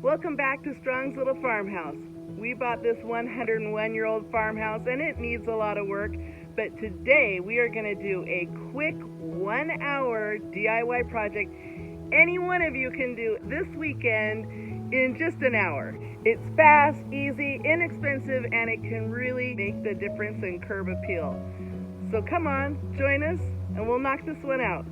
Welcome back to Strong's Little Farmhouse. We bought this 101-year-old farmhouse and it needs a lot of work, but today we are going to do a quick 1-hour DIY project any one of you can do this weekend in just an hour. It's fast, easy, inexpensive, and it can really make the difference in curb appeal. So come on, join us and we'll knock this one out.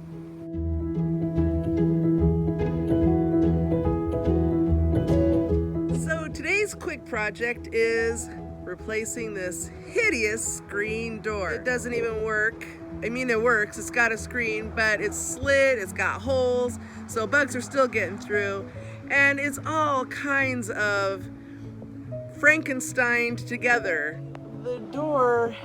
Today's quick project is replacing this hideous screen door. It doesn't even work. I mean, it works, it's got a screen, but it's slid, it's got holes, so bugs are still getting through, and it's all kinds of Frankensteined together. The door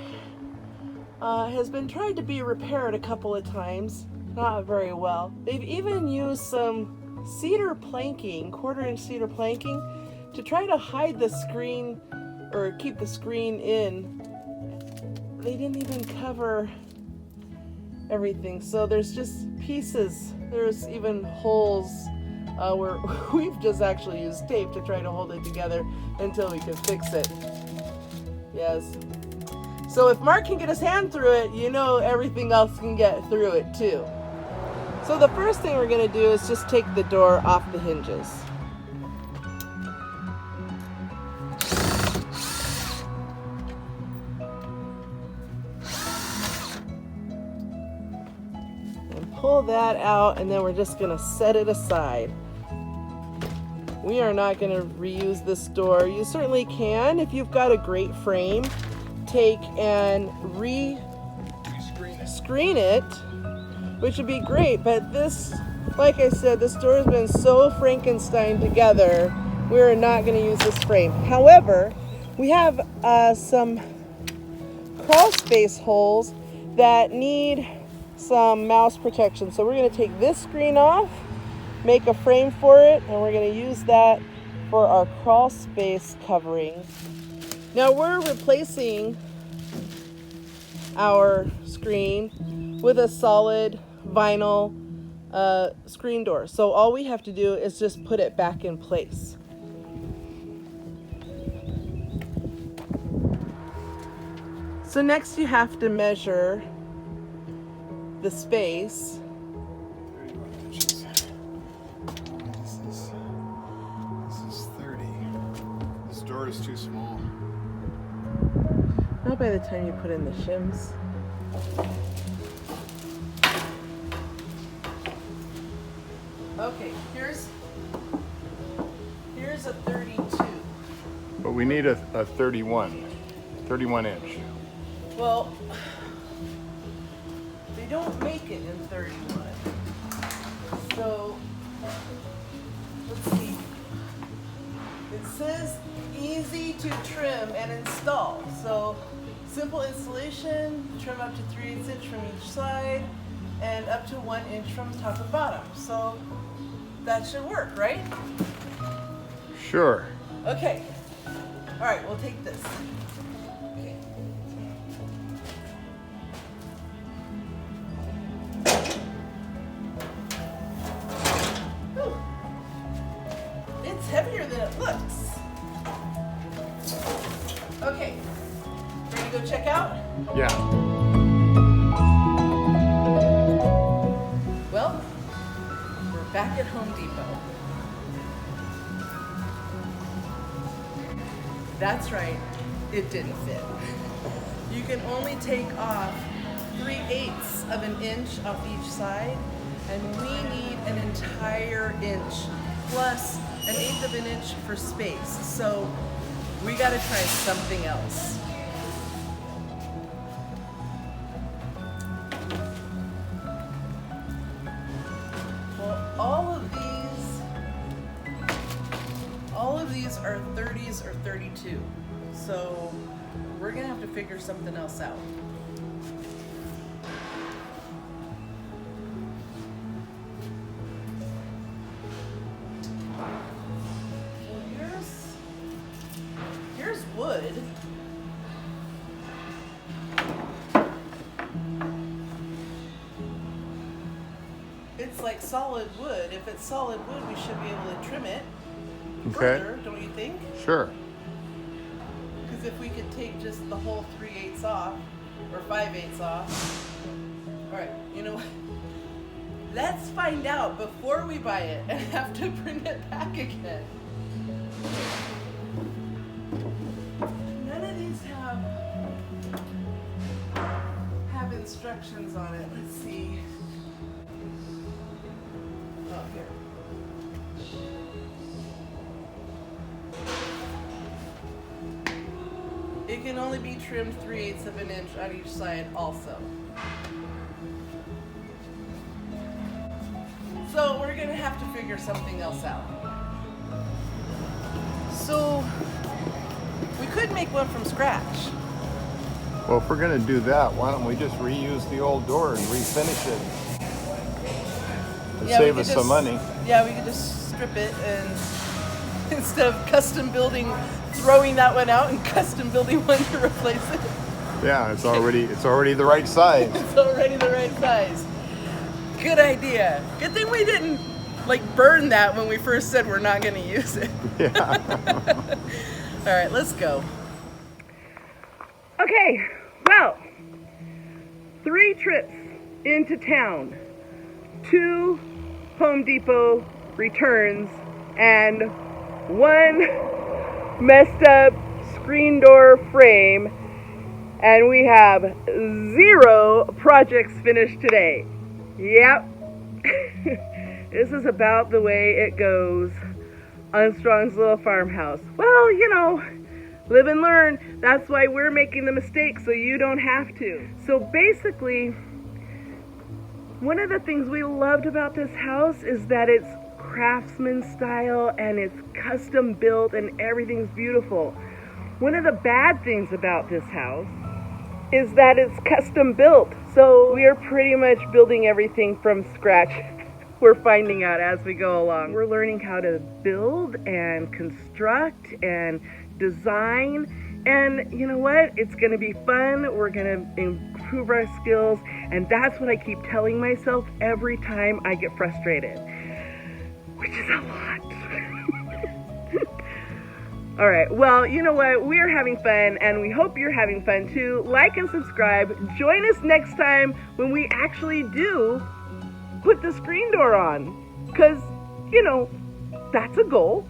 has been tried to be repaired a couple of times, not very well. They've even used some cedar planking, 1/4-inch cedar planking, to try to hide the screen or keep the screen in. They didn't even cover everything, so there's just pieces. There's even holes where we've just actually used tape to try to hold it together until we can fix it. Yes. So if Mark can get his hand through it, you know everything else can get through it too. So the first thing we're gonna do is just take the door off the hinges. Pull that out, and then we're just going to set it aside. We are not going to reuse this door. You certainly can if you've got a great frame. Take and screen it, which would be great, but this, like I said, this door has been so Frankenstein together, we're not going to use this frame. However, we have some crawl space holes that need some mouse protection. So we're going to take this screen off, make a frame for it, and we're going to use that for our crawl space covering. Now we're replacing our screen with a solid vinyl screen door. So all we have to do is just put it back in place. So next you have to measure the space. This is 30. This door is too small. Not by the time you put in the shims. Okay, here's a 32. But we need a 31 inch. Well, they don't make it in 31. So, let's see. It says easy to trim and install. So, simple installation, trim up to 3/8 inch from each side and up to 1 inch from top and bottom. So, that should work, right? Sure. Okay. All right, we'll take this. It's heavier than it looks. Okay, ready to go check out? Yeah. Well, we're back at Home Depot. That's right, it didn't fit. You can only take off 3/8 of an inch off each side, and we need an entire inch plus 1/8 of an inch for space. So we gotta try something else. Well, all of these are 30s or 32. So we're gonna have to figure something else out. Here's wood. It's like solid wood. If it's solid wood, we should be able to trim it. Okay. further, don't you think? Sure. Because if we could take just the whole 3/8 off, or 5/8 off. Alright, you know what? Let's find out before we buy it and have to bring it back again. None of these have instructions on it. Let's see. Oh, here. It can only be trimmed 3/8 of an inch on each side also. So we're gonna have to figure something else out. So we could make one from scratch. Well, if we're gonna do that, why don't we just reuse the old door and refinish it? And save us some money. Yeah, we could just strip it and instead of custom building, throwing that one out and custom building one to replace it. Yeah, it's already the right size. It's already the right size. Good idea. Good thing we didn't burn that when we first said we're not going to use it. Yeah. All right, let's go. Okay, well, 3 trips into town, 2 Home Depot returns, and 1 messed up screen door frame, and we have 0 projects finished today. Yep. This is about the way it goes on Strong's little farmhouse. Well, you know, live and learn. That's why we're making the mistakes so you don't have to. So basically, one of the things we loved about this house is that it's craftsman style and it's custom built and everything's beautiful. One of the bad things about this house is that it's custom built. So we are pretty much building everything from scratch. We're finding out as we go along. We're learning how to build and construct and design. And you know what? It's gonna be fun. We're gonna improve our skills. And that's what I keep telling myself every time I get frustrated, which is a lot. All right, well, you know what? We're having fun, and we hope you're having fun too. Like and subscribe. Join us next time when we actually do put the screen door on, because, you know, that's a goal.